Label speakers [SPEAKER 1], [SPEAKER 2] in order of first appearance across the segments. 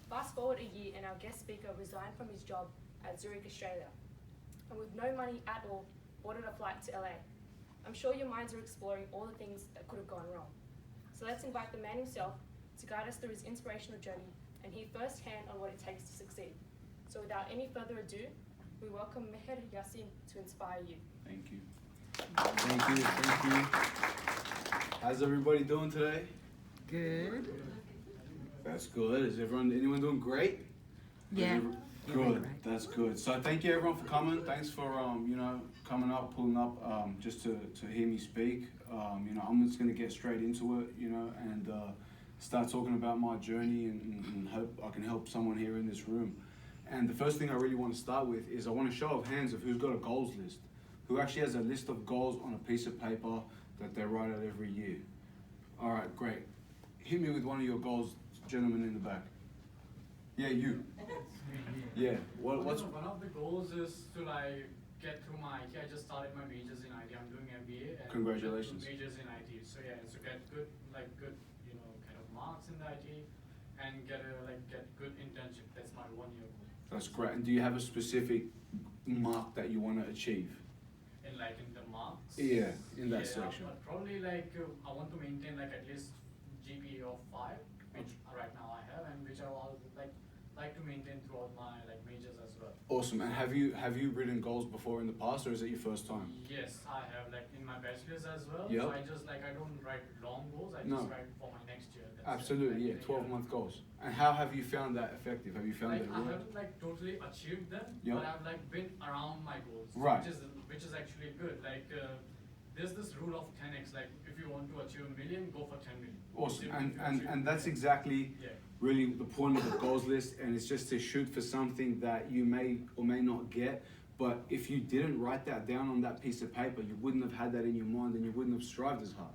[SPEAKER 1] Fast forward a year and our guest speaker resigned from his job at Zurich, Australia, and with no money at all, boarded a flight to LA. I'm sure your minds are exploring all the things that could have gone wrong. So let's invite the man himself to guide us through his inspirational journey and hear firsthand on what it takes to succeed. So without any further ado, we welcome Maher Yassine to inspire you.
[SPEAKER 2] Thank you. Thank you. How's everybody doing today?
[SPEAKER 3] Good.
[SPEAKER 2] That's good. Anyone doing great?
[SPEAKER 3] Yeah.
[SPEAKER 2] Good. That's good. So thank you everyone for coming. Thanks for coming up, pulling up just to hear me speak. I'm just gonna get straight into it, and start talking about my journey and hope I can help someone here in this room. And the first thing I really want to start with is I want a show of hands of who's got a goals list, who actually has a list of goals on a piece of paper that they write out every year. All right, great. Hit me with one of your goals, gentleman in the back. Yeah, you. Yeah. What's
[SPEAKER 4] one of the goals is to get through my IT. I just started my majors in IT. I'm doing MBA. And
[SPEAKER 2] Congratulations.
[SPEAKER 4] Majors in IT. So yeah, so get good kind of marks in the IT, and get good internship. That's my 1 year goal.
[SPEAKER 2] That's great. And do you have a specific mark that you want to achieve?
[SPEAKER 4] In the marks.
[SPEAKER 2] Yeah, in that section.
[SPEAKER 4] Probably I want to maintain at least GPA of 5, which right now I have, and which I will like to maintain throughout my majors as well.
[SPEAKER 2] Awesome. And have you written goals before in the past, or is it your first time?
[SPEAKER 4] Yes, I have in my bachelor's as well.
[SPEAKER 2] Yep.
[SPEAKER 4] So I don't write long goals. I just write for my next year.
[SPEAKER 2] Absolutely, yeah. 12-month goals. And how have you found that effective? Have you found that it
[SPEAKER 4] I
[SPEAKER 2] worked?
[SPEAKER 4] haven't totally achieved them,
[SPEAKER 2] Yep.
[SPEAKER 4] but I've been around my goals.
[SPEAKER 2] Right.
[SPEAKER 4] Which is actually good. There's this rule of 10x. If you want to achieve 1 million, go for 10 million.
[SPEAKER 2] Awesome. And that's exactly really the point of the goals list, and it's just to shoot for something that you may or may not get. But if you didn't write that down on that piece of paper, you wouldn't have had that in your mind, and you wouldn't have strived as hard.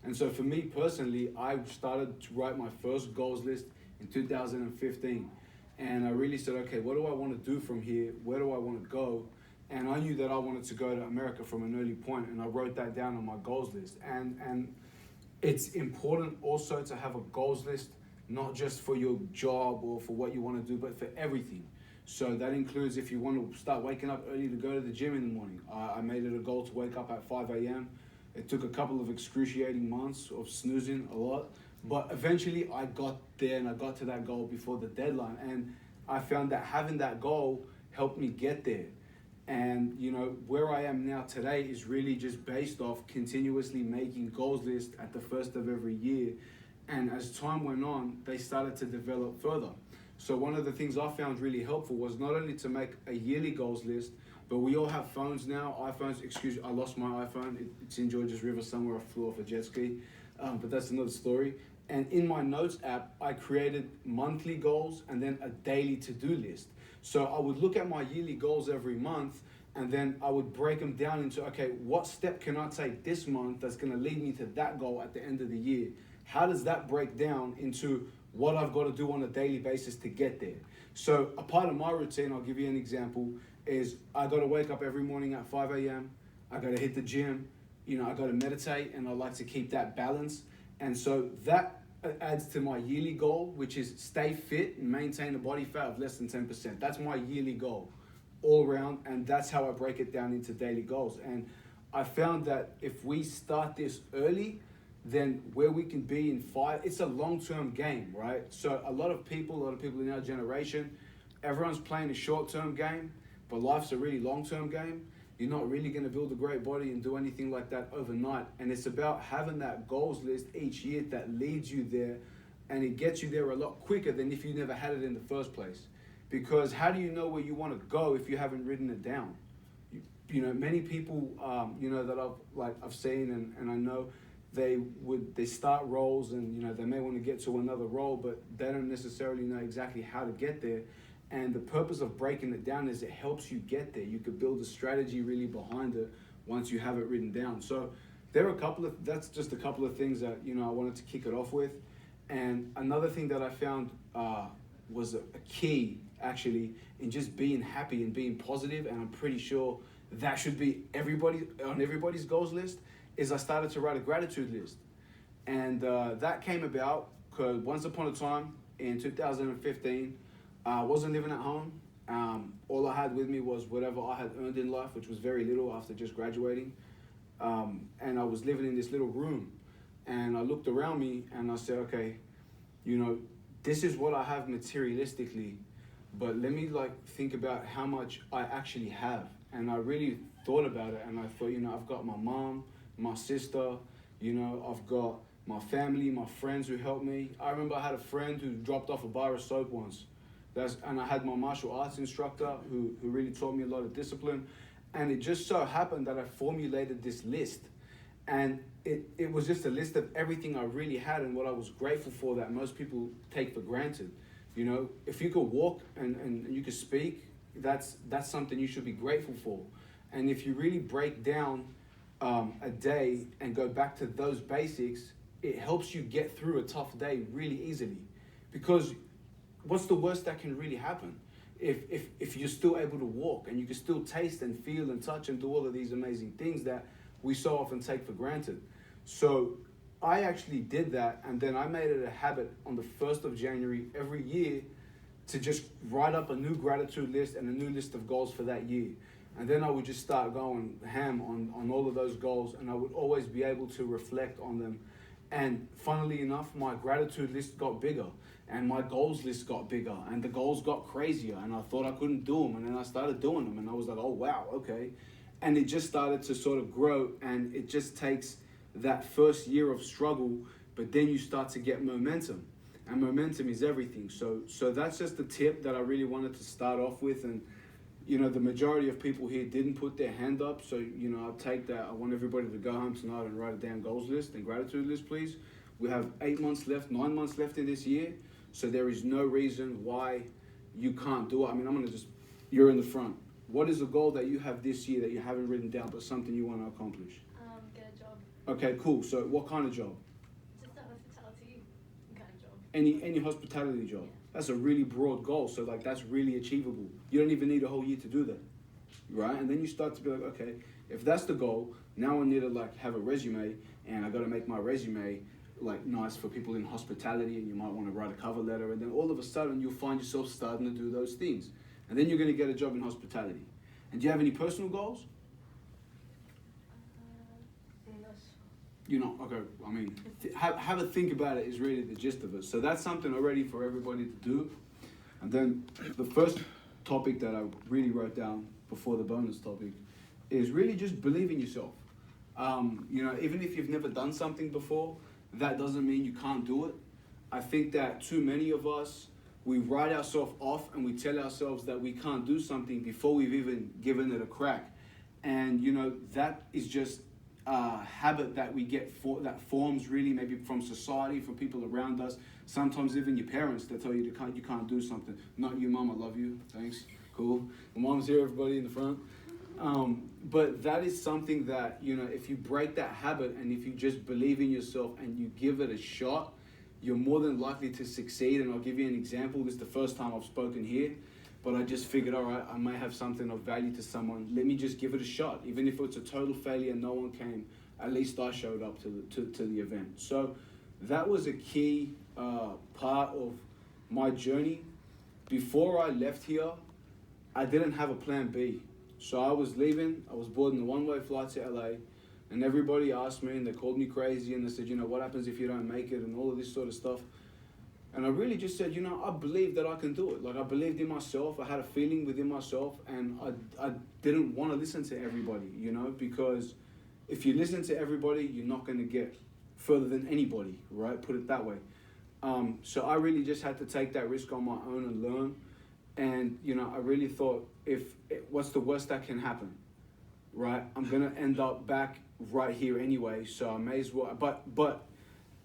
[SPEAKER 2] And so for me personally, I started to write my first goals list in 2015. And I really said, okay, what do I want to do from here? Where do I want to go? And I knew that I wanted to go to America from an early point, and I wrote that down on my goals list. And it's important also to have a goals list, not just for your job or for what you want to do, but for everything. So that includes if you want to start waking up early to go to the gym in the morning. I made it a goal to wake up at 5 a.m. It took a couple of excruciating months of snoozing a lot, but eventually I got there and I got to that goal before the deadline. And I found that having that goal helped me get there. And where I am now today is really just based off continuously making goals lists at the first of every year. And as time went on, they started to develop further. So one of the things I found really helpful was not only to make a yearly goals list, but we all have phones now, iPhones. Excuse me, I lost my iPhone. It's in Georges River somewhere. I flew off a jet ski, but that's another story. And in my notes app, I created monthly goals and then a daily to-do list. So I would look at my yearly goals every month, and then I would break them down into, okay, what step can I take this month that's gonna lead me to that goal at the end of the year? How does that break down into what I've got to do on a daily basis to get there? So a part of my routine, I'll give you an example, is I got to wake up every morning at 5 a.m. I got to hit the gym, I got to meditate, and I like to keep that balance. And so that adds to my yearly goal, which is stay fit and maintain a body fat of less than 10%. That's my yearly goal all around, and that's how I break it down into daily goals. And I found that if we start this early, then where we can be in 5, it's a long-term game, right? So a lot of people in our generation, everyone's playing a short-term game, but life's a really long-term game. You're not really going to build a great body and do anything like that overnight. And it's about having that goals list each year that leads you there, and it gets you there a lot quicker than if you never had it in the first place. Because how do you know where you want to go if you haven't written it down? Many people, that I've seen and I know, they start roles and they may want to get to another role, but they don't necessarily know exactly how to get there. And the purpose of breaking it down is it helps you get there. You could build a strategy really behind it once you have it written down. So that's just a couple of things that I wanted to kick it off with. And another thing that I found was a key actually in just being happy and being positive, and I'm pretty sure that should be everybody's goals list, is I started to write a gratitude list. And that came about because once upon a time in 2015. I wasn't living at home. All I had with me was whatever I had earned in life, which was very little after just graduating. And I was living in this little room. And I looked around me and I said, okay, you know, this is what I have materialistically, but let me like think about how much I actually have. And I really thought about it, and I thought, you know, I've got my mom, my sister, you know, I've got my family, my friends who helped me. I remember I had a friend who dropped off a bar of soap once. And I had my martial arts instructor who really taught me a lot of discipline. And it just so happened that I formulated this list. And it was just a list of everything I really had and what I was grateful for that most people take for granted. You know, if you could walk and you could speak, that's something you should be grateful for. And if you really break down a day and go back to those basics, it helps you get through a tough day really easily. Because what's the worst that can really happen? If you're still able to walk and you can still taste and feel and touch and do all of these amazing things that we so often take for granted. So I actually did that, and then I made it a habit on the 1st of January every year to just write up a new gratitude list and a new list of goals for that year. And then I would just start going ham on all of those goals, and I would always be able to reflect on them. And funnily enough, my gratitude list got bigger, and my goals list got bigger, and the goals got crazier, and I thought I couldn't do them, and then I started doing them, and I was like, oh wow, okay. And it just started to sort of grow, and it just takes that first year of struggle, but then you start to get momentum, and momentum is everything. So that's just the tip that I really wanted to start off with. And you know, the majority of people here didn't put their hand up, so you know, I'll take that. I want everybody to go home tonight and write a damn goals list and gratitude list, please. We have 8 months left, 9 months left in this year, so there is no reason why you can't do it. I mean, you're in the front. What is a goal that you have this year that you haven't written down, but something you want to accomplish?
[SPEAKER 1] Get a job.
[SPEAKER 2] Okay, cool. So what kind of job?
[SPEAKER 1] Just a hospitality kind of job.
[SPEAKER 2] Any hospitality job.
[SPEAKER 1] Yeah.
[SPEAKER 2] That's a really broad goal. So like that's really achievable. You don't even need a whole year to do that, right? And then you start to be like, okay, if that's the goal, now I need to like have a resume, and I got to make my resume like nice for people in hospitality, and you might want to write a cover letter, and then all of a sudden you'll find yourself starting to do those things. And then you're going to get a job in hospitality. And do you have any personal goals?
[SPEAKER 1] No.
[SPEAKER 2] You know, okay, I mean, have a think about it is really the gist of it. So that's something already for everybody to do. And then the first topic that I really wrote down before the bonus topic is really just believe in yourself. You know, even if you've never done something before, that doesn't mean you can't do it. I think that too many of us, we write ourselves off and we tell ourselves that we can't do something before we've even given it a crack. And, you know, that is just a habit that we get that forms really maybe from society, from people around us. Sometimes even your parents, they tell you you can't do something. Not you, Mom, I love you. Thanks. Cool. My mom's here, everybody in the front. But that is something that, you know, if you break that habit and if you just believe in yourself and you give it a shot, you're more than likely to succeed. And I'll give you an example. This is the first time I've spoken here, but I just figured, all right, I may have something of value to someone. Let me just give it a shot. Even if it's a total failure, no one came, at least I showed up to the event. So that was a key part of my journey. Before I left here, I didn't have a plan B. So I was leaving, I was boarding the one-way flight to LA, and everybody asked me, and they called me crazy, and they said, you know, what happens if you don't make it, and all of this sort of stuff. And I really just said, you know, I believe that I can do it. Like, I believed in myself, I had a feeling within myself, and I didn't want to listen to everybody, you know, because if you listen to everybody, you're not going to get further than anybody, right? Put it that way. So I really just had to take that risk on my own and learn. And, you know, I really thought, what's the worst that can happen, right? I'm going to end up back right here anyway, so I may as well, but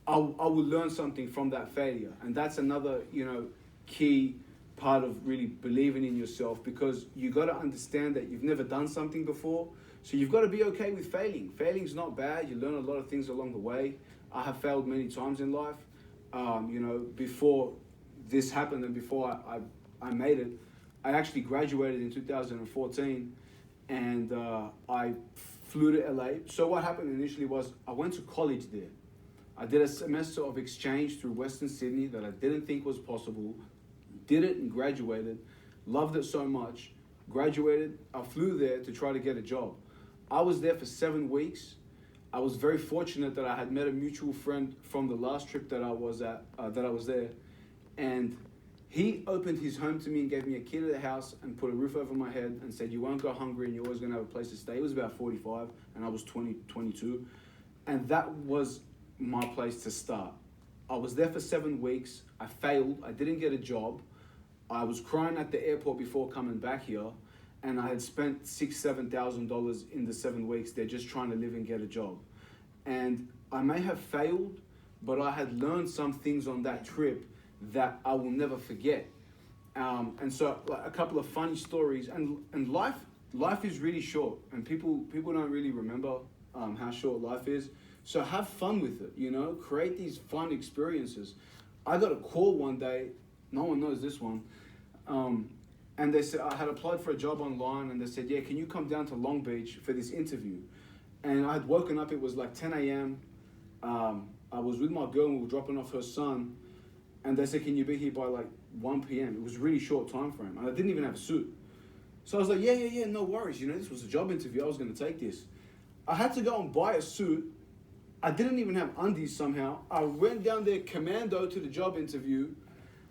[SPEAKER 2] I will learn something from that failure. And that's another, you know, key part of really believing in yourself, because you got to understand that you've never done something before, so you've got to be okay with failing. Failing's not bad. You learn a lot of things along the way. I have failed many times in life. You know, before this happened and before I made it, I actually graduated in 2014, and I flew to LA. So what happened initially was I went to college there. I did a semester of exchange through Western Sydney that I didn't think was possible. Did it and graduated. Loved it so much. Graduated. I flew there to try to get a job. I was there for 7 weeks. I was very fortunate that I had met a mutual friend from the last trip that I was at, that I was there. And he opened his home to me and gave me a key to the house and put a roof over my head and said, you won't go hungry and you're always going to have a place to stay. He was about 45 and I was 22. And that was my place to start. I was there for 7 weeks. I failed. I didn't get a job. I was crying at the airport before coming back here. And I had spent $6,000-7,000 in the 7 weeks there just trying to live and get a job. And I may have failed, but I had learned some things on that trip that I will never forget. And so like, a couple of funny stories. And life is really short, and people don't really remember how short life is. So have fun with it, you know, create these fun experiences. I got a call one day, no one knows this one, and they said, I had applied for a job online, and they said, yeah, can you come down to Long Beach for this interview? And I had woken up, it was like 10 a.m. I was with my girl and we were dropping off her son, and they said, can you be here by like 1 p.m.? It was a really short time frame, and I didn't even have a suit. So I was like, yeah, no worries, you know, this was a job interview, I was gonna take this. I had to go and buy a suit. I didn't even have undies somehow. I went down there commando to the job interview,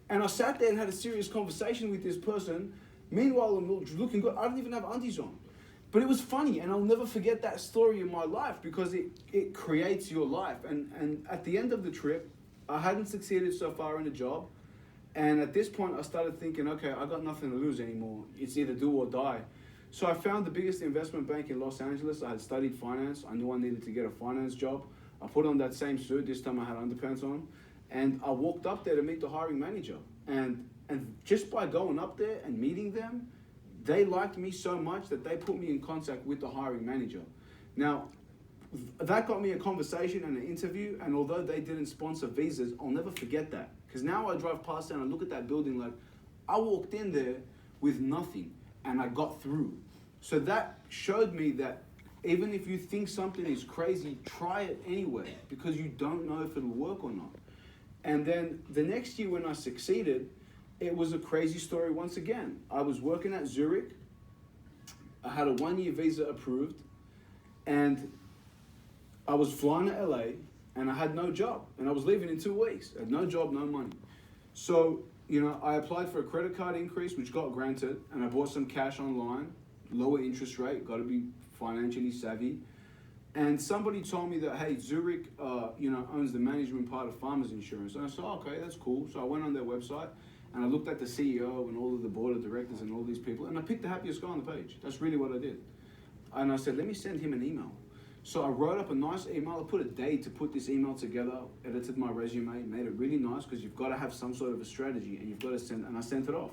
[SPEAKER 2] and I sat there and had a serious conversation with this person. Meanwhile, I'm looking good. I didn't even have undies on. But it was funny, and I'll never forget that story in my life because it creates your life. And at the end of the trip, I hadn't succeeded so far in a job. And at this point, I started thinking, okay, I got nothing to lose anymore. It's either do or die. So I found the biggest investment bank in Los Angeles. I had studied finance. I knew I needed to get a finance job. I put on that same suit. This time I had underpants on. And I walked up there to meet the hiring manager. And just by going up there and meeting them, they liked me so much that they put me in contact with the hiring manager. Now, that got me a conversation and an interview, and although they didn't sponsor visas, I'll never forget that. Because now I drive past there and I look at that building like, I walked in there with nothing, and I got through. So that showed me that even if you think something is crazy, try it anyway, because you don't know if it'll work or not. And then the next year when I succeeded, it was a crazy story once again. I was working at Zurich. I had a 1-year visa approved, and I was flying to LA, and I had no job, and I was leaving in 2 weeks. I had no job, no money. So, you know, I applied for a credit card increase, which got granted, and I bought some cash online, lower interest rate, got to be financially savvy. And somebody told me that, hey, Zurich, you know, owns the management part of Farmers Insurance. And I said, oh, okay, that's cool. So I went on their website, and I looked at the CEO and all of the board of directors and all these people, and I picked the happiest guy on the page. That's really what I did. And I said, let me send him an email. So I wrote up a nice email. I put a day to put this email together, edited my resume, made it really nice because you've got to have some sort of a strategy, and you've got to send, and I sent it off.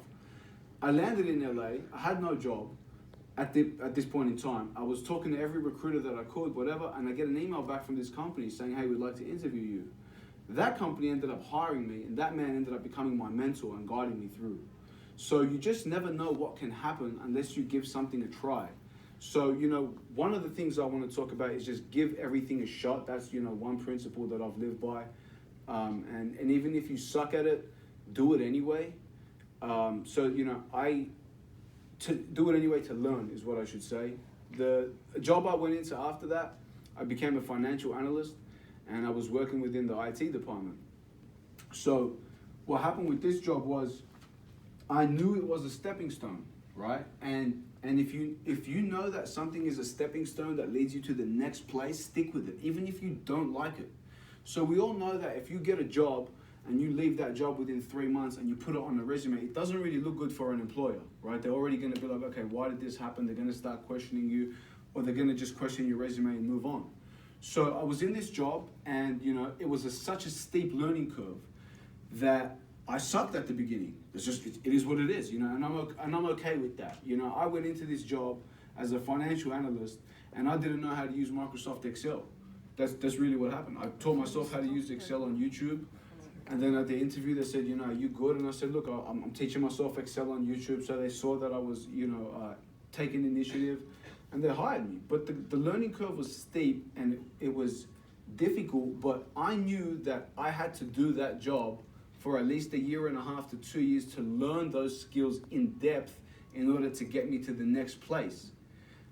[SPEAKER 2] I landed in LA. I had no job at this point in time. I was talking to every recruiter that I could, whatever, and I get an email back from this company saying, hey, we'd like to interview you. That company ended up hiring me, and that man ended up becoming my mentor and guiding me through. So you just never know what can happen unless you give something a try. So, you know, one of the things I want to talk about is just give everything a shot. That's, you know, one principle that I've lived by. And even if you suck at it, do it anyway. So, you know, to do it anyway to learn is what I should say. The job I went into after that, I became a financial analyst, and I was working within the IT department. So what happened with this job was I knew it was a stepping stone, right? And if you know that something is a stepping stone that leads you to the next place, stick with it, even if you don't like it. So we all know that if you get a job and you leave that job within 3 months and you put it on a resume, it doesn't really look good for an employer, right? They're already gonna be like, okay, why did this happen? They're gonna start questioning you, or they're gonna just question your resume and move on. So I was in this job, and you know, it was such a steep learning curve that I sucked at the beginning. It is what it is, you know, and I'm okay with that. You know, I went into this job as a financial analyst, and I didn't know how to use Microsoft Excel. That's really what happened. I taught myself how to use Excel on YouTube, and then at the interview they said, you know, are you good? And I said, look, I'm teaching myself Excel on YouTube, so they saw that I was, you know, taking initiative, and they hired me. But the learning curve was steep, and it was difficult, but I knew that I had to do that job for at least 1.5 to 2 years to learn those skills in depth in order to get me to the next place.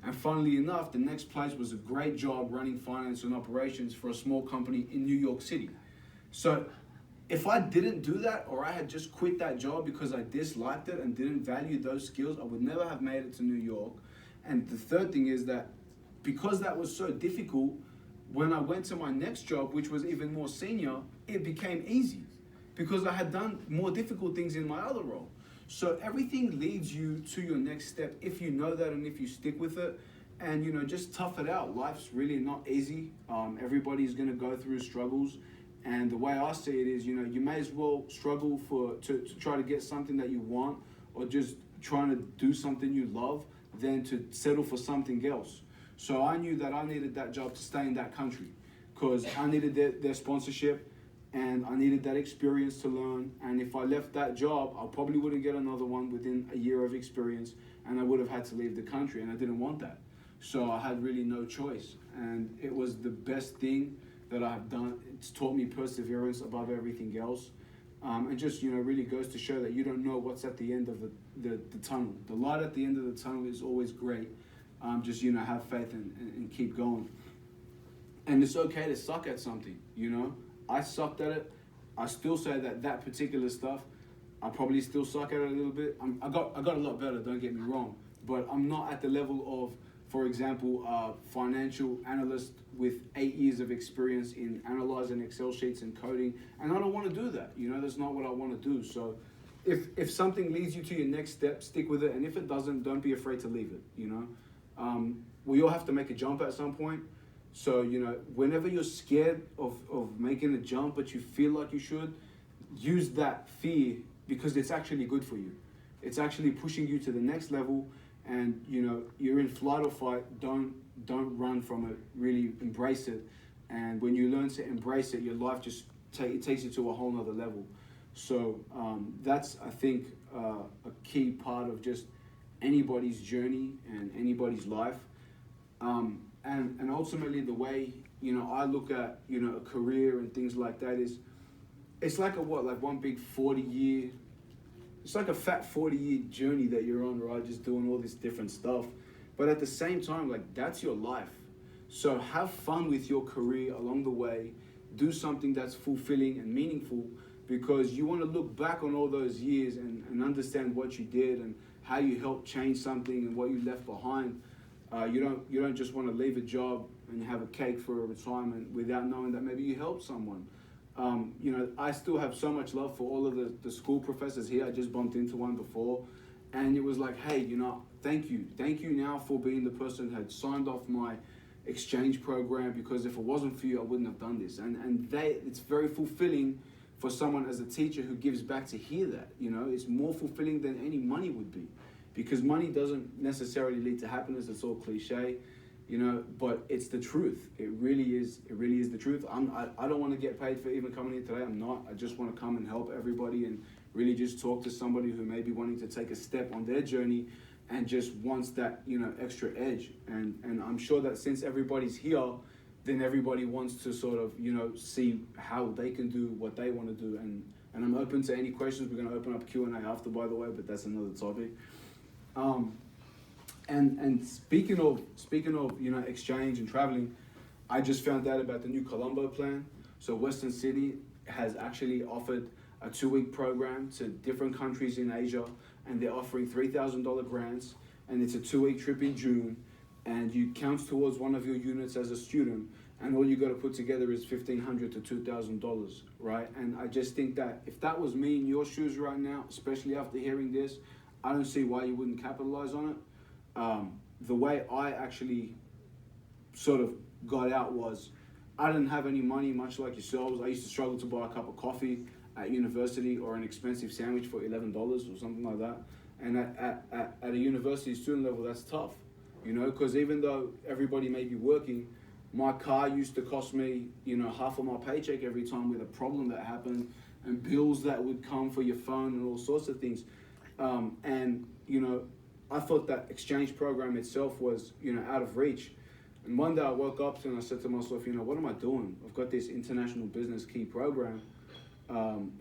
[SPEAKER 2] And funnily enough, the next place was a great job running finance and operations for a small company in New York City. So if I didn't do that, or I had just quit that job because I disliked it and didn't value those skills, I would never have made it to New York. And the third thing is that because that was so difficult, when I went to my next job, which was even more senior, it became easy because I had done more difficult things in my other role. So everything leads you to your next step if you know that and if you stick with it. And just tough it out. Life's really not easy. Everybody's gonna go through struggles. And the way I see it is, you may as well struggle to try to get something that you want, or just trying to do something you love, than to settle for something else. So I knew that I needed that job to stay in that country because I needed their sponsorship, and I needed that experience to learn. And if I left that job, I probably wouldn't get another one within a year of experience, and I would have had to leave the country, and I didn't want that. So I had really no choice, and it was the best thing that I've done. It's taught me perseverance above everything else. And just, really goes to show that you don't know what's at the end of the tunnel. The light at the end of the tunnel is always great. Just, have faith and keep going. And it's okay to suck at something, I sucked at it. I still say that particular stuff, I probably still suck at it a little bit. I got a lot better, don't get me wrong. But I'm not at the level of, for example, a financial analyst with 8 years of experience in analyzing Excel sheets and coding. And I don't want to do that. That's not what I want to do. So if something leads you to your next step, stick with it. And if it doesn't, don't be afraid to leave it, We all have to make a jump at some point. So, whenever you're scared of making a jump, but you feel like you should, use that fear because it's actually good for you. It's actually pushing you to the next level, and, you're in flight or fight. Don't run from it, really embrace it. And when you learn to embrace it, your life just takes you to a whole nother level. So that's, I think, a key part of just anybody's journey and anybody's life. And ultimately the way, I look at, a career and things like that is, it's like one big 40-year, it's like a fat 40-year journey that you're on, right? Just doing all this different stuff. But at the same time, that's your life. So have fun with your career along the way. Do something that's fulfilling and meaningful, because you want to look back on all those years and understand what you did and how you helped change something and what you left behind. You don't just want to leave a job and have a cake for a retirement without knowing that maybe you helped someone. I still have so much love for all of the school professors here. I just bumped into one before, and it was like, hey, thank you now for being the person who had signed off my exchange program, because if it wasn't for you, I wouldn't have done this. And it's very fulfilling for someone as a teacher who gives back to hear that. It's more fulfilling than any money would be. Because money doesn't necessarily lead to happiness. It's all cliche, but it's the truth. It really is the truth. I don't want to get paid for even coming here today. I'm not. I just want to come and help everybody and really just talk to somebody who may be wanting to take a step on their journey and just wants that, extra edge. And I'm sure that since everybody's here, then everybody wants to sort of, see how they can do what they want to do. And I'm open to any questions. We're going to open up Q&A after, by the way, but that's another topic. And speaking of exchange and traveling, I just found out about the new Colombo plan. So Western City has actually offered a 2-week program to different countries in Asia, and they're offering $3,000 grants, and it's a 2-week trip in June, and you count towards one of your units as a student, and all you got to put together is $1,500 to $2,000, right? And I just think that if that was me in your shoes right now, especially after hearing this, I don't see why you wouldn't capitalize on it. The way I actually sort of got out was, I didn't have any money, much like yourselves. I used to struggle to buy a cup of coffee at university, or an expensive sandwich for $11 or something like that. And at a university student level, that's tough, because even though everybody may be working, my car used to cost me, half of my paycheck every time with a problem that happened, and bills that would come for your phone and all sorts of things. And I thought that exchange program itself was, out of reach. And one day I woke up and I said to myself, you know, what am I doing? I've got this international business key program.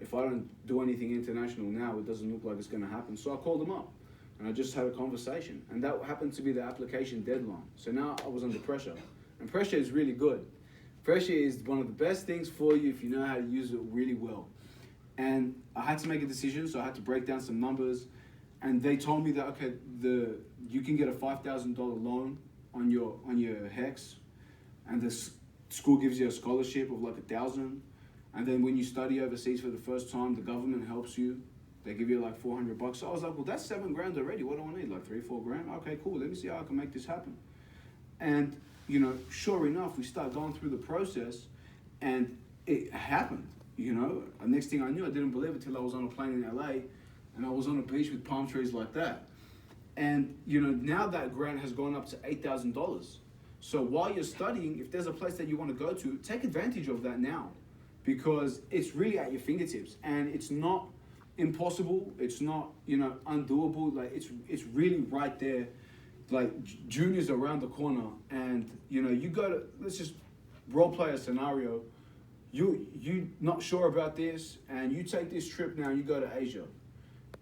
[SPEAKER 2] If I don't do anything international now, it doesn't look like it's going to happen. So I called them up and I just had a conversation. And that happened to be the application deadline. So now I was under pressure. And pressure is really good. Pressure is one of the best things for you if you know how to use it really well. And I had to make a decision, so I had to break down some numbers. And they told me that, okay, you can get a $5,000 loan on your HEX, and the school gives you a scholarship of like $1,000. And then when you study overseas for the first time, the government helps you. They give you like $400. So I was like, well, that's $7,000 already. What do I need? Like $3-4 grand? Okay, cool. Let me see how I can make this happen. And you know, sure enough, we start going through the process, and it happened. You know, next thing I knew, I didn't believe it till I was on a plane in LA, and I was on a beach with palm trees like that. And you know, now that grant has gone up to $8,000. So while you're studying, if there's a place that you want to go to, take advantage of that now, because it's really at your fingertips, and it's not impossible. It's not, you know, undoable. Like it's really right there. Like junior's around the corner, and you know, you go to, let's just role play a scenario. You not sure about this, and you take this trip now, and you go to Asia.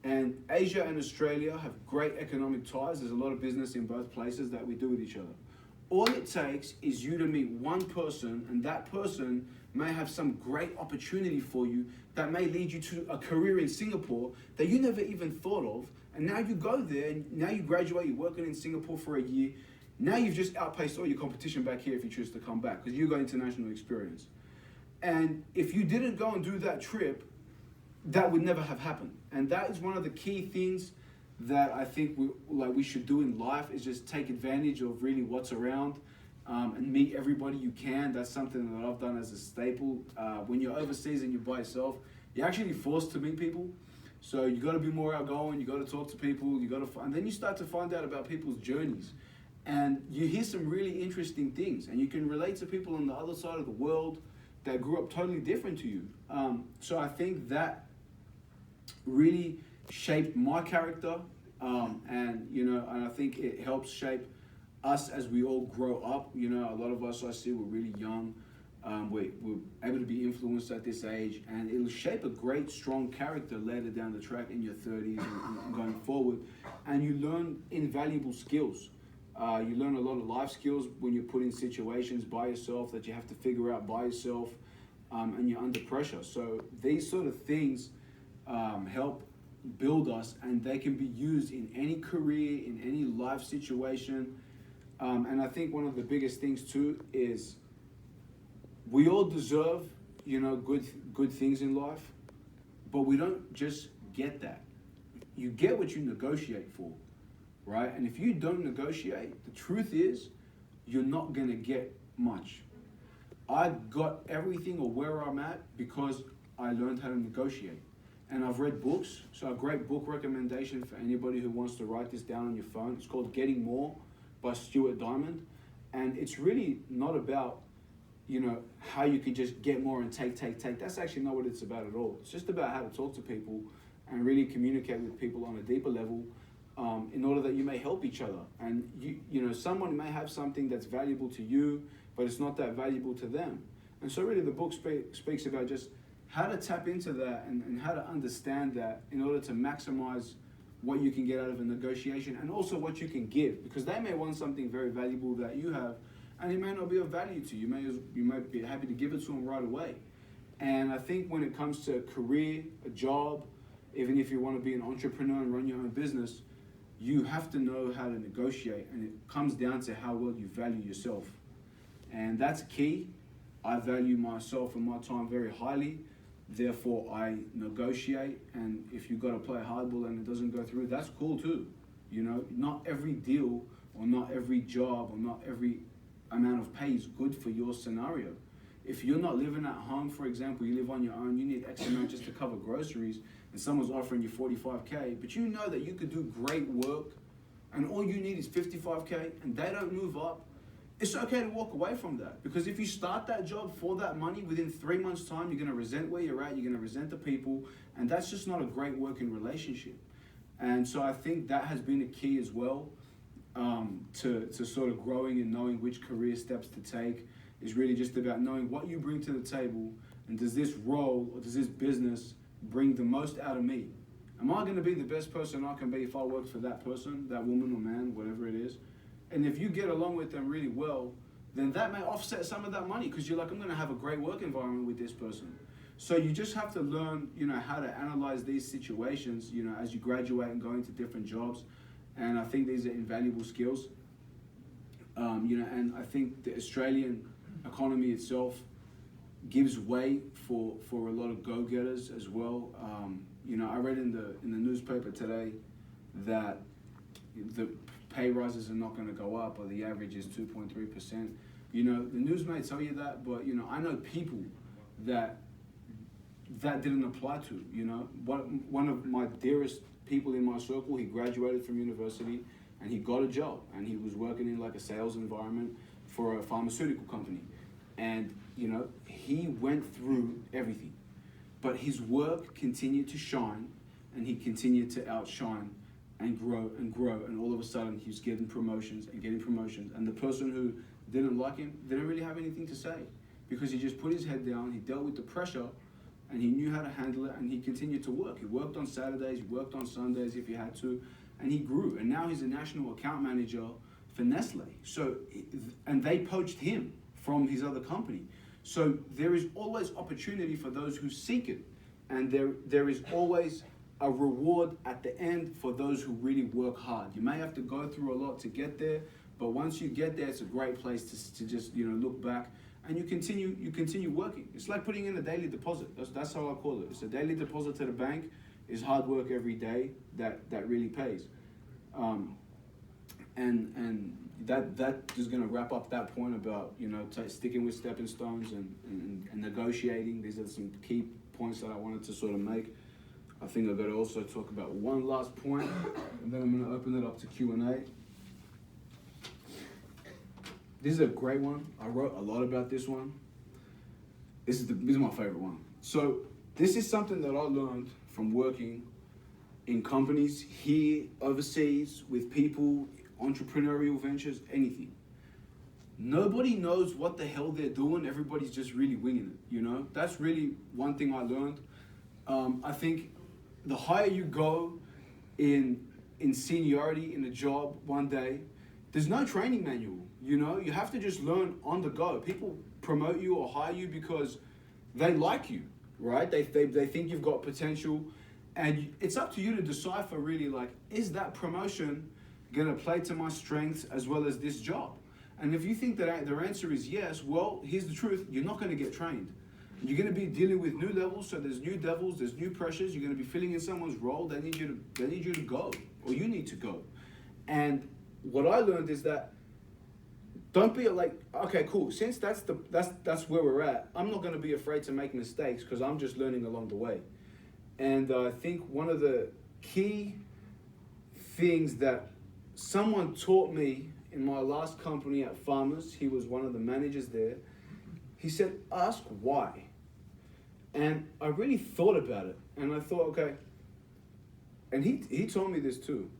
[SPEAKER 2] And Asia and Australia have great economic ties. There's a lot of business in both places that we do with each other. All it takes is you to meet one person, and that person may have some great opportunity for you that may lead you to a career in Singapore that you never even thought of. And now you go there, and now you graduate, you're working in Singapore for a year. Now you've just outpaced all your competition back here if you choose to come back, because you got international experience. And if you didn't go and do that trip, that would never have happened. And that is one of the key things that I think we should do in life, is just take advantage of really what's around, and meet everybody you can. That's something that I've done as a staple. When you're overseas and you're by yourself, you're actually forced to meet people. So you got to be more outgoing. You got to talk to people. And then you start to find out about people's journeys, and you hear some really interesting things, and you can relate to people on the other side of the world that grew up totally different to you. So I think that really shaped my character, and you know, and I think it helps shape us as we all grow up. You know, a lot of us I see we're really young. We're able to be influenced at this age, and it'll shape a great, strong character later down the track in your 30s and going forward. And you learn invaluable skills. You learn a lot of life skills when you're put in situations by yourself that you have to figure out by yourself, and you're under pressure. So these sort of things help build us, and they can be used in any career, in any life situation. And I think one of the biggest things too is we all deserve, you know, good things in life, but we don't just get that. You get what you negotiate for, right? And if you don't negotiate, the truth is you're not gonna get much. I got everything or where I'm at because I learned how to negotiate. And I've read books, so a great book recommendation for anybody who wants to write this down on your phone. It's called Getting More by Stuart Diamond. And it's really not about, you know, how you can just get more and take. That's actually not what it's about at all. It's just about how to talk to people and really communicate with people on a deeper level, in order that you may help each other. And you know, someone may have something that's valuable to you, but it's not that valuable to them. And so really the book speaks about just how to tap into that and how to understand that in order to maximize what you can get out of a negotiation, and also what you can give, because they may want something very valuable that you have, and it may not be of value to you. You might be happy to give it to them right away. And I think when it comes to a career, a job, even if you want to be an entrepreneur and run your own business, you have to know how to negotiate, and it comes down to how well you value yourself. And that's key. I value myself and my time very highly. Therefore, I negotiate, and if you've got to play hardball and it doesn't go through, that's cool too. You know, not every deal or not every job or not every amount of pay is good for your scenario. If you're not living at home, for example, you live on your own, you need X amount just to cover groceries, and someone's offering you 45K, but you know that you could do great work, and all you need is 55K, and they don't move up, it's okay to walk away from that. Because if you start that job for that money, within 3 months' time, you're gonna resent where you're at, you're gonna resent the people, and that's just not a great working relationship. And so I think that has been a key as well. to sort of growing and knowing which career steps to take is really just about knowing what you bring to the table, and does this role or does this business bring the most out of me? Am I going to be the best person I can be if I work for that person, that woman or man, whatever it is? And if you get along with them really well, then that may offset some of that money, because you're like, I'm going to have a great work environment with this person. So you just have to learn, how to analyze these situations, as you graduate and go into different jobs. And I think these are invaluable skills. And I think the Australian economy itself gives way for a lot of go-getters as well. I read in the newspaper today that the pay rises are not going to go up, or the average is 2.3%. The news may tell you that, but I know people that didn't apply to. One of my dearest people in my circle, he graduated from university and he got a job, and he was working in like a sales environment for a pharmaceutical company. And he went through everything, but his work continued to shine, and he continued to outshine and grow, and all of a sudden he was getting promotions, and the person who didn't like him didn't really have anything to say, because he just put his head down, he dealt with the pressure, and he knew how to handle it, and he continued to work. He worked on Saturdays, he worked on Sundays if he had to, and he grew, and now he's a national account manager for Nestle. So, and they poached him from his other company. So there is always opportunity for those who seek it, and there is always a reward at the end for those who really work hard. You may have to go through a lot to get there, but once you get there, it's a great place to just look back, and you continue working. It's like putting in a daily deposit. That's how I call it. It's a daily deposit to the bank. It's hard work every day that really pays. And that is going to wrap up that point about sticking with stepping stones and negotiating. These are some key points that I wanted to sort of make. I think I've got to also talk about one last point, and then I'm going to open it up to Q&A. This is a great one. I wrote a lot about this one. This is my favorite one. So this is something that I learned from working in companies here, overseas, with people, entrepreneurial ventures, anything. Nobody knows what the hell they're doing. Everybody's just really winging it, That's really one thing I learned. I think the higher you go in seniority in a job one day, there's no training manual, You have to just learn on the go. People promote you or hire you because they like you, right? They think you've got potential, and it's up to you to decipher really, like, is that promotion gonna play to my strengths as well as this job? And if you think that their answer is yes, well, here's the truth: you're not gonna get trained. You're gonna be dealing with new levels, so there's new devils, there's new pressures. You're gonna be filling in someone's role. They need you to go, or you need to go. And what I learned is that don't be like, okay, cool. Since that's where we're at, I'm not gonna be afraid to make mistakes, because I'm just learning along the way. And I think one of the key things that someone taught me in my last company at Farmers, he was one of the managers there. He said, ask why. And I really thought about it, and I thought, okay. And he told me this too.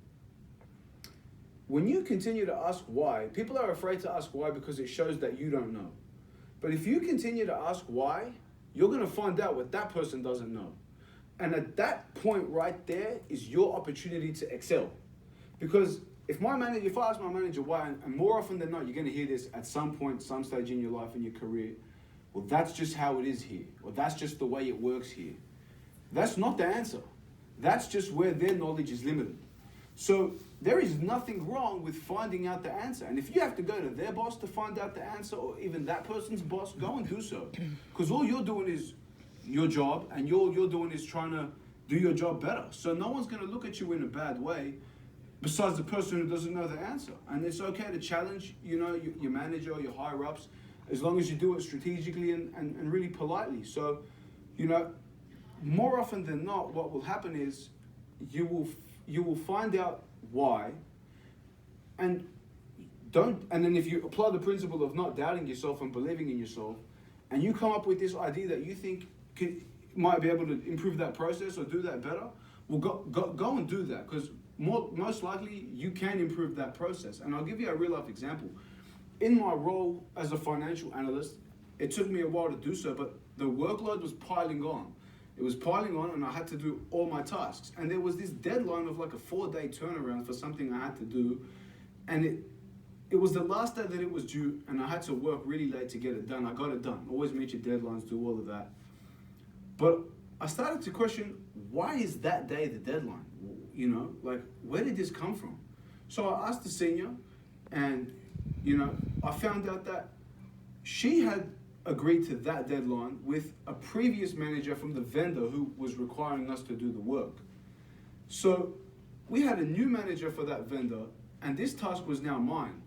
[SPEAKER 2] When you continue to ask why, people are afraid to ask why because it shows that you don't know. But if you continue to ask why, you're gonna find out what that person doesn't know. And at that point right there is your opportunity to excel. Because if I ask my manager why, and more often than not, you're gonna hear this at some point, some stage in your life, in your career, well, that's just how it is here, or that's just the way it works here. That's not the answer. That's just where their knowledge is limited. So there is nothing wrong with finding out the answer. And if you have to go to their boss to find out the answer, or even that person's boss, go and do so. Because all you're doing is your job, and all you're doing is trying to do your job better. So no one's going to look at you in a bad way, besides the person who doesn't know the answer. And it's okay to challenge, your manager or your higher ups, as long as you do it strategically and really politely. So, more often than not, what will happen is you will find out why, and then if you apply the principle of not doubting yourself and believing in yourself, and you come up with this idea that you think might be able to improve that process or do that better, well, go and do that. Because most likely you can improve that process. And I'll give you a real life example. In my role as a financial analyst, it took me a while to do so, but the workload was piling on. It was piling on, and I had to do all my tasks. And there was this deadline of like a 4-day turnaround for something I had to do. And it was the last day that it was due, and I had to work really late to get it done. I got it done. Always meet your deadlines, do all of that. But I started to question, why is that day the deadline? You know, like, where did this come from? So I asked the senior, and, you know, I found out that she had agreed to that deadline with a previous manager from the vendor who was requiring us to do the work. So we had a new manager for that vendor, and this task was now mine.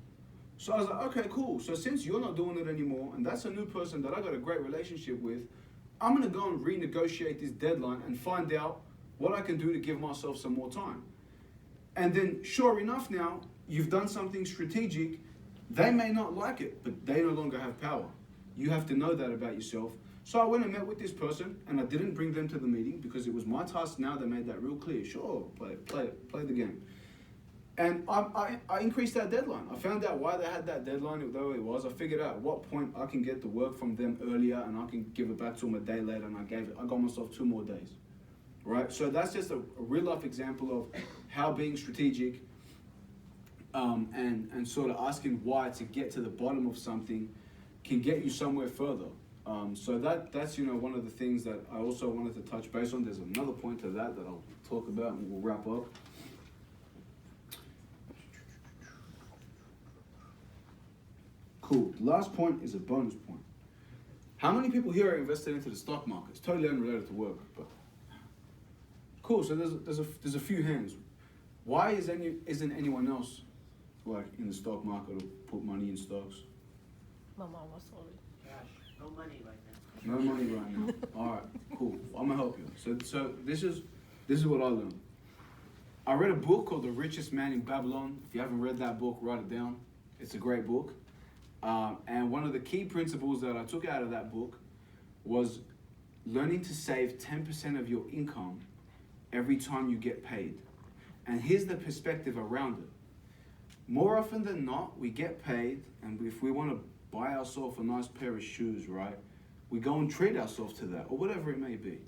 [SPEAKER 2] So I was like, okay, cool. So since you're not doing it anymore, and that's a new person that I got a great relationship with, I'm gonna go and renegotiate this deadline and find out what I can do to give myself some more time. And then sure enough now, you've done something strategic. They may not like it, but they no longer have power. You have to know that about yourself. So I went and met with this person, and I didn't bring them to the meeting because it was my task now. They made that real clear. Sure, play the game. And I increased that deadline. I found out why they had that deadline, though it was. I figured out at what point I can get the work from them earlier, and I can give it back to them a day later, and I got myself 2 more days. Right? So that's just a real life example of how being strategic and sort of asking why to get to the bottom of something can get you somewhere further. So that's one of the things that I also wanted to touch base on. There's another point to that I'll talk about, and we'll wrap up. Cool. The last point is a bonus point. How many people here are invested into the stock market? It's totally unrelated to work, but cool. So there's a few hands. Why isn't anyone else like in the stock market or put money in stocks?
[SPEAKER 5] My mom was sorry.
[SPEAKER 6] Cash. No money right now.
[SPEAKER 2] No money right now. All right, cool. I'm gonna help you. So this is what I learned. I read a book called The Richest Man in Babylon. If you haven't read that book, write it down. It's a great book. And one of the key principles that I took out of that book was learning to save 10% of your income every time you get paid. And here's the perspective around it. More often than not, we get paid, and if we want to buy ourselves a nice pair of shoes, right, we go and treat ourselves to that, or whatever it may be.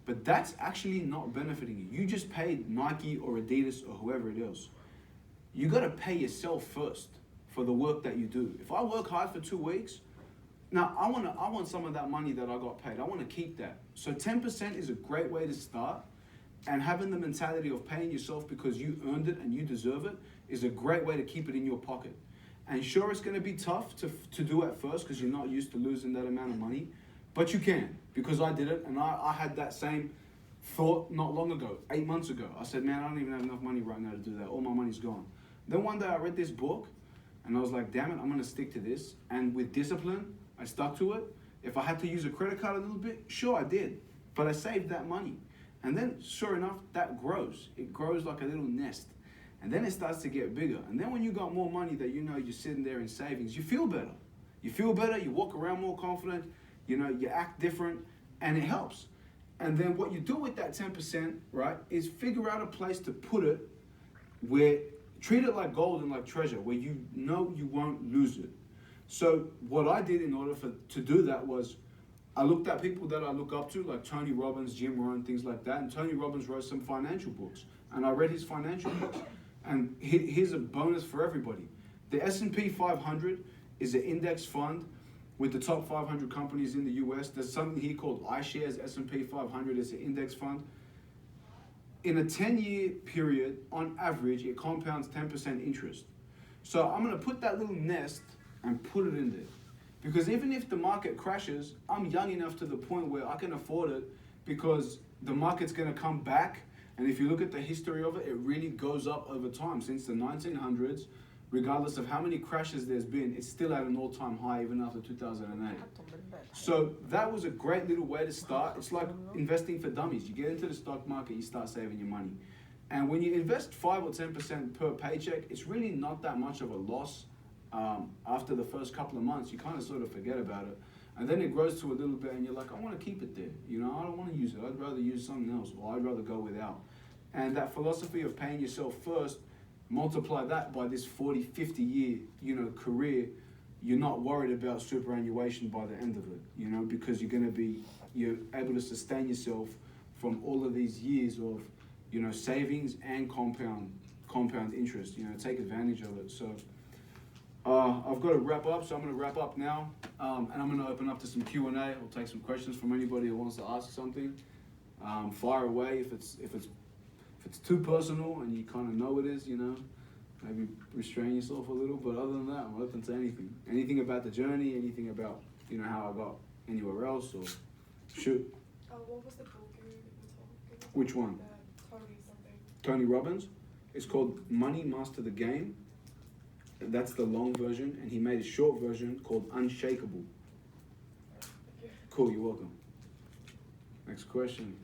[SPEAKER 2] But that's actually not benefiting you. You just paid Nike or Adidas or whoever it is. You got to pay yourself first for the work that you do. If I work hard for 2 weeks, now I want some of that money that I got paid. I want to keep that. So 10% is a great way to start, and having the mentality of paying yourself because you earned it and you deserve it is a great way to keep it in your pocket. And sure, it's going to be tough to do at first because you're not used to losing that amount of money, but you can, because I did it, and I had that same thought not long ago, 8 months ago. I said, man, I don't even have enough money right now to do that. All my money's gone. Then one day I read this book, and I was like, damn it, I'm going to stick to this. And with discipline, I stuck to it. If I had to use a credit card a little bit, sure, I did. But I saved that money. And then, sure enough, that grows. It grows like a little nest. And then it starts to get bigger. And then when you got more money that you're sitting there in savings, you feel better. You feel better, you walk around more confident, you act different, and it helps. And then what you do with that 10%, right, is figure out a place to put it where, treat it like gold and like treasure, where you know you won't lose it. So what I did in order to do that was I looked at people that I look up to, like Tony Robbins, Jim Rohn, things like that. And Tony Robbins wrote some financial books, and I read his financial books. And here's a bonus for everybody. The S&P 500 is an index fund with the top 500 companies in the US. There's something here called iShares S&P 500. It's an index fund. In a 10-year period, on average, it compounds 10% interest. So I'm going to put that little nest and put it in there. Because even if the market crashes, I'm young enough to the point where I can afford it because the market's going to come back. And if you look at the history of it, it really goes up over time. Since the 1900s, regardless of how many crashes there's been, it's still at an all-time high even after 2008. So that was a great little way to start. It's like investing for dummies. You get into the stock market, you start saving your money. And when you invest 5 or 10% per paycheck, it's really not that much of a loss. After the first couple of months, you kind of sort of forget about it. And then it grows to a little bit and you're like, I want to keep it there. I don't want to use it. I'd rather use something else, or I'd rather go without. And that philosophy of paying yourself first, multiply that by this 40, 50 year, career, you're not worried about superannuation by the end of it, because you're able to sustain yourself from all of these years of, savings and compound interest, take advantage of it. So I've got to wrap up, so I'm going to wrap up now, and I'm going to open up to some Q&A. We'll take some questions from anybody who wants to ask something. Fire away if it's too personal and you kind of know it is, maybe restrain yourself a little. But other than that, I'm open to anything. Anything about the journey, anything about how I got anywhere else, or shoot.
[SPEAKER 7] What was the book you were talking?
[SPEAKER 2] Which one?
[SPEAKER 7] Tony something.
[SPEAKER 2] Tony Robbins. It's called Money Master the Game. That's the long version, and he made a short version called Unshakable. Cool, you're welcome. Next question.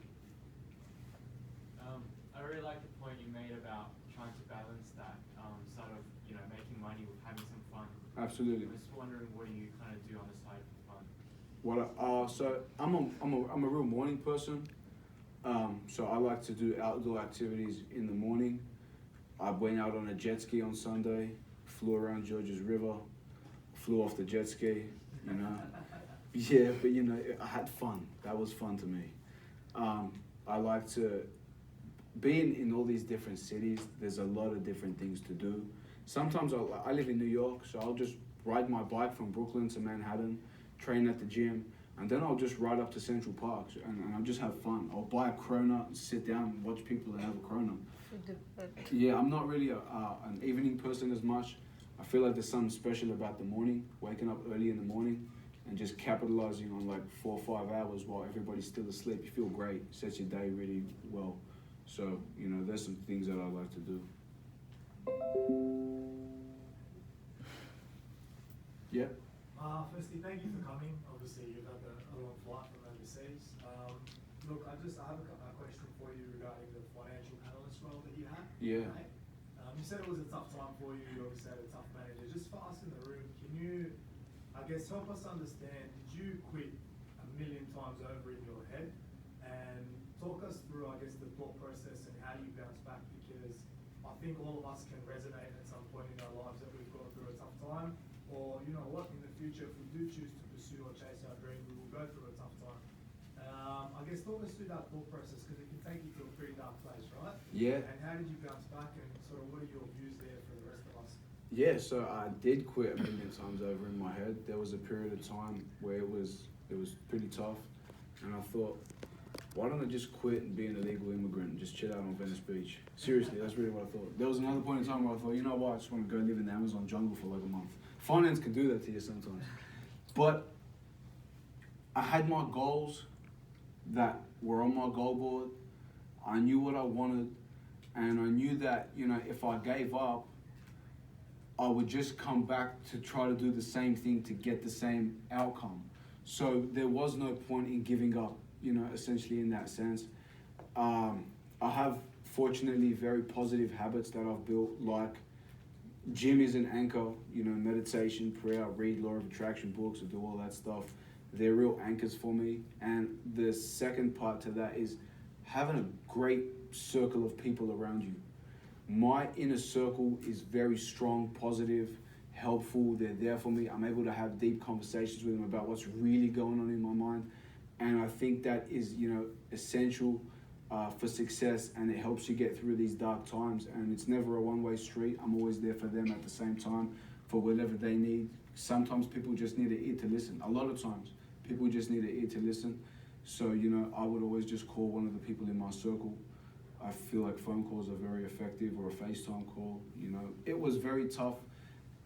[SPEAKER 8] I really like the point you made about trying to balance that sort of, making money with having some fun.
[SPEAKER 2] Absolutely.
[SPEAKER 8] I'm just wondering, what do you kind of do on the side for fun?
[SPEAKER 2] So I'm a real morning person. So I like to do outdoor activities in the morning. I went out on a jet ski on Sunday, flew around Georges River, flew off the jet ski, Yeah, but I had fun. That was fun to me. I like to being in all these different cities. There's a lot of different things to do. Sometimes I live in New York, so I'll just ride my bike from Brooklyn to Manhattan, train at the gym, and then I'll just ride up to Central Park and I'll just have fun. I'll buy a Corona, sit down and watch people that have a Corona. Yeah, I'm not really an evening person as much. I feel like there's something special about the morning, waking up early in the morning and just capitalizing on like 4 or 5 hours while everybody's still asleep. You feel great, sets your day really well. So, there's some things that I like to do. Yeah?
[SPEAKER 9] Firstly, thank you for coming. Obviously, you've had a long flight from overseas. Look, I have a question for you regarding the financial analyst role that you had.
[SPEAKER 2] Yeah.
[SPEAKER 9] Right? You said it was a tough time for you. You obviously had a tough manager. Just for us in the room, can you, help us understand, did you quit a million times over in your head? And talk us through, the thought process and how you bounce back, because I think all of us can resonate at some point in our lives that we've gone through a tough time, or in the future, if we do choose to pursue or chase our dream, we will go through a tough time. Talk us through that thought process, because it can take you to a pretty dark place, right?
[SPEAKER 2] Yeah.
[SPEAKER 9] And how did you bounce back, and sort of what are your views there for the rest of us?
[SPEAKER 2] Yeah, so I did quit a million times over in my head. There was a period of time where it was pretty tough, and I thought, why don't I just quit and be an illegal immigrant and just chill out on Venice Beach? Seriously, that's really what I thought. There was another point in time where I thought, you know what, I just want to go live in the Amazon jungle for like a month. Finance can do that to you sometimes. But I had my goals that were on my goal board. I knew what I wanted, and I knew that, if I gave up, I would just come back to try to do the same thing to get the same outcome. So there was no point in giving up, essentially in that sense. I have, fortunately, very positive habits that I've built, like gym is an anchor, meditation, prayer, I read law of attraction books, I do all that stuff. They're real anchors for me. And the second part to that is having a great circle of people around you. My inner circle is very strong, positive, helpful. They're there for me. I'm able to have deep conversations with them about what's really going on in my mind. And I think that is, essential for success, and it helps you get through these dark times. And it's never a one-way street. I'm always there for them at the same time for whatever they need. Sometimes people just need an ear to listen. A lot of times, people just need an ear to listen. So, I would always just call one of the people in my circle. I feel like phone calls are very effective, or a FaceTime call. It was very tough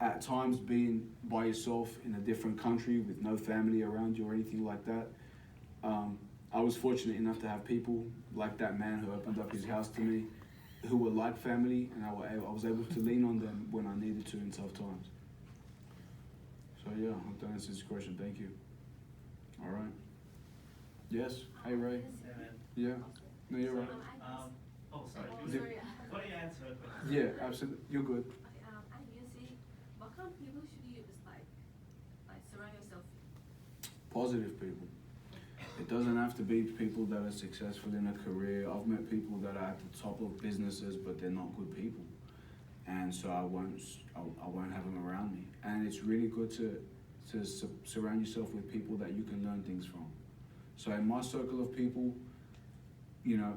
[SPEAKER 2] at times being by yourself in a different country with no family around you or anything like that. I was fortunate enough to have people like that man who opened up his house to me, who were like family, and I was able to lean on them when I needed to in tough times. So yeah, I hope that answers your question. Thank you. All right. Yes. Hey Ray. Yeah. No, you're right.
[SPEAKER 6] Sorry. Before you answer a question.
[SPEAKER 2] Yeah, absolutely. You're good.
[SPEAKER 5] I see. What kind of people should you surround yourself?
[SPEAKER 2] Positive people. It doesn't have to be people that are successful in a career. I've met people that are at the top of businesses, but they're not good people, and so I won't have them around me. And it's really good to surround yourself with people that you can learn things from. So in my circle of people, you know,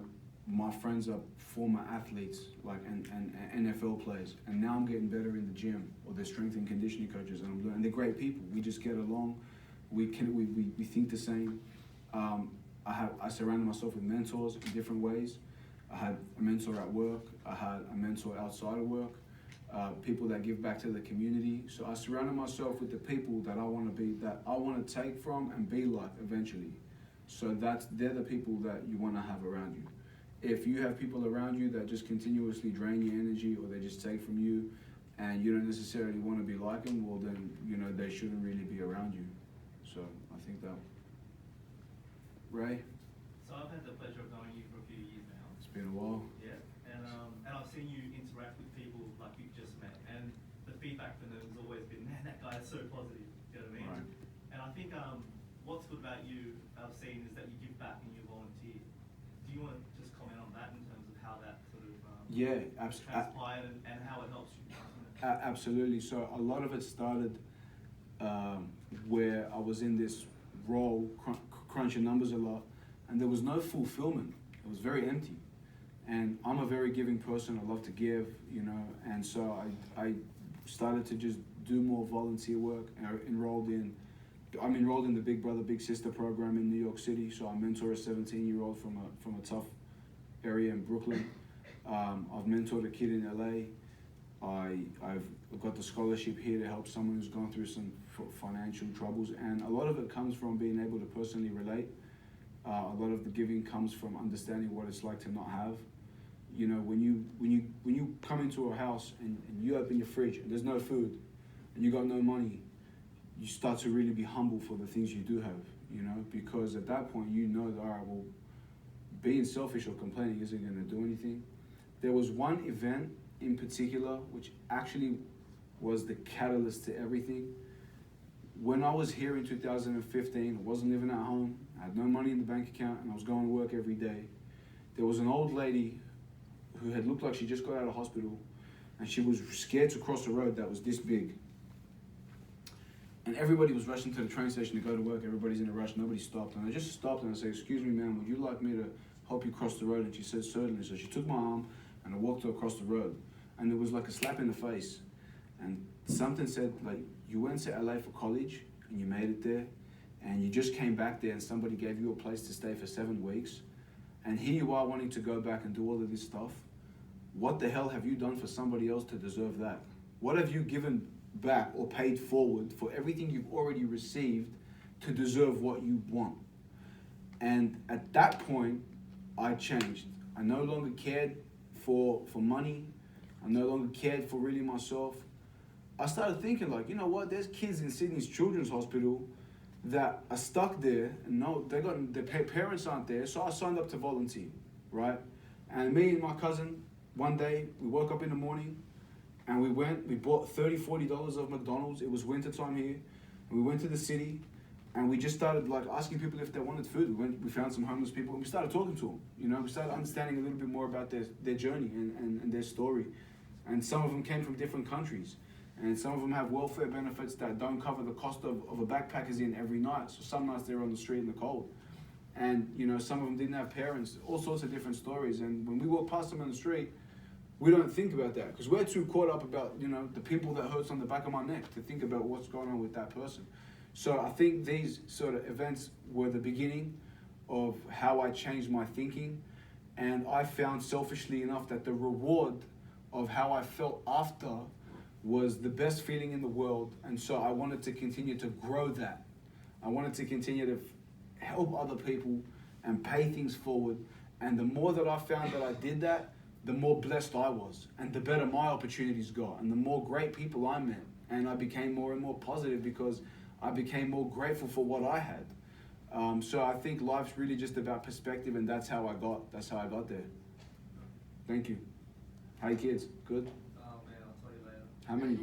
[SPEAKER 2] my friends are former athletes, like and NFL players, and now I'm getting better in the gym, or they're strength and conditioning coaches, and they're great people. We just get along. We think the same. I surrounded myself with mentors in different ways. I had a mentor at work. I had a mentor outside of work. People that give back to the community. So I surrounded myself with the people that I want to be, that I want to take from and be like eventually. So they're the people that you want to have around you. If you have people around you that just continuously drain your energy, or they just take from you, and you don't necessarily want to be like them, well then, you know, they shouldn't really be around you. So I think that. Ray?
[SPEAKER 6] So I've had the pleasure of knowing you for a few years now.
[SPEAKER 2] It's been a while.
[SPEAKER 6] Yeah, and I've seen you interact with people like you've just met, and the feedback from them has always been, man, that guy is so positive. You know what I mean?
[SPEAKER 2] Right.
[SPEAKER 6] And I think what's good about you, I've seen, is that you give back and you volunteer. Do you want to just comment on that in terms of how that sort of transpired and how it helps you?
[SPEAKER 2] Absolutely. So a lot of it started where I was in this role, crunching numbers a lot, and there was no fulfillment. It was very empty. And I'm a very giving person. I love to give, you know, and so I started to just do more volunteer work. And I'm enrolled in the Big Brother Big Sister program in New York City. So I mentor a 17-year-old from a tough area in Brooklyn. I've mentored a kid in LA. I've got the scholarship here to help someone who's gone through some financial troubles, and a lot of it comes from being able to personally relate. A lot of the giving comes from understanding what it's like to not have. You know, when you come into a house and you open your fridge and there's no food and you got no money, you start to really be humble for the things you do have. You know, because at that point you know that, all right, well, being selfish or complaining isn't going to do anything. There was one event in particular which actually was the catalyst to everything. When I was here in 2015, I wasn't living at home, I had no money in the bank account, and I was going to work every day. There was an old lady who had looked like she just got out of hospital, and she was scared to cross a road that was this big. And everybody was rushing to the train station to go to work. Everybody's in a rush, nobody stopped. And I just stopped and I said, "Excuse me, ma'am, would you like me to help you cross the road?" And she said, "Certainly." So she took my arm and I walked her across the road. And it was like a slap in the face. And something said, like, you went to LA for college and you made it there, and you just came back there and somebody gave you a place to stay for 7 weeks, and here you are wanting to go back and do all of this stuff. What the hell have you done for somebody else to deserve that? What have you given back or paid forward for everything you've already received to deserve what you want? And at that point, I changed. I no longer cared for money. I no longer cared for really myself. I started thinking, like, you know what, there's kids in Sydney's Children's Hospital that are stuck there, and no, their parents aren't there, so I signed up to volunteer, right? And me and my cousin, one day, we woke up in the morning, and we bought $30, $40 of McDonald's. It was winter time here, and we went to the city, and we just started like asking people if they wanted food. We found some homeless people, and we started talking to them. You know, we started understanding a little bit more about their journey and their story. And some of them came from different countries. And some of them have welfare benefits that don't cover the cost of a backpacker's inn every night. So some nights they're on the street in the cold. And, you know, some of them didn't have parents, all sorts of different stories. And when we walk past them on the street, we don't think about that because we're too caught up about, you know, the pimple that hurts on the back of my neck to think about what's going on with that person. So I think these sort of events were the beginning of how I changed my thinking. And I found, selfishly enough, that the reward of how I felt after was the best feeling in the world. And so I wanted to continue to grow that. I wanted to continue to help other people and pay things forward. And the more that I found that I did that, the more blessed I was, and the better my opportunities got, and the more great people I met. And I became more and more positive because I became more grateful for what I had. So I think life's really just about perspective, and that's how I got there. Thank you. How you kids? Good?
[SPEAKER 6] Oh man, I'll tell you later.
[SPEAKER 2] How many?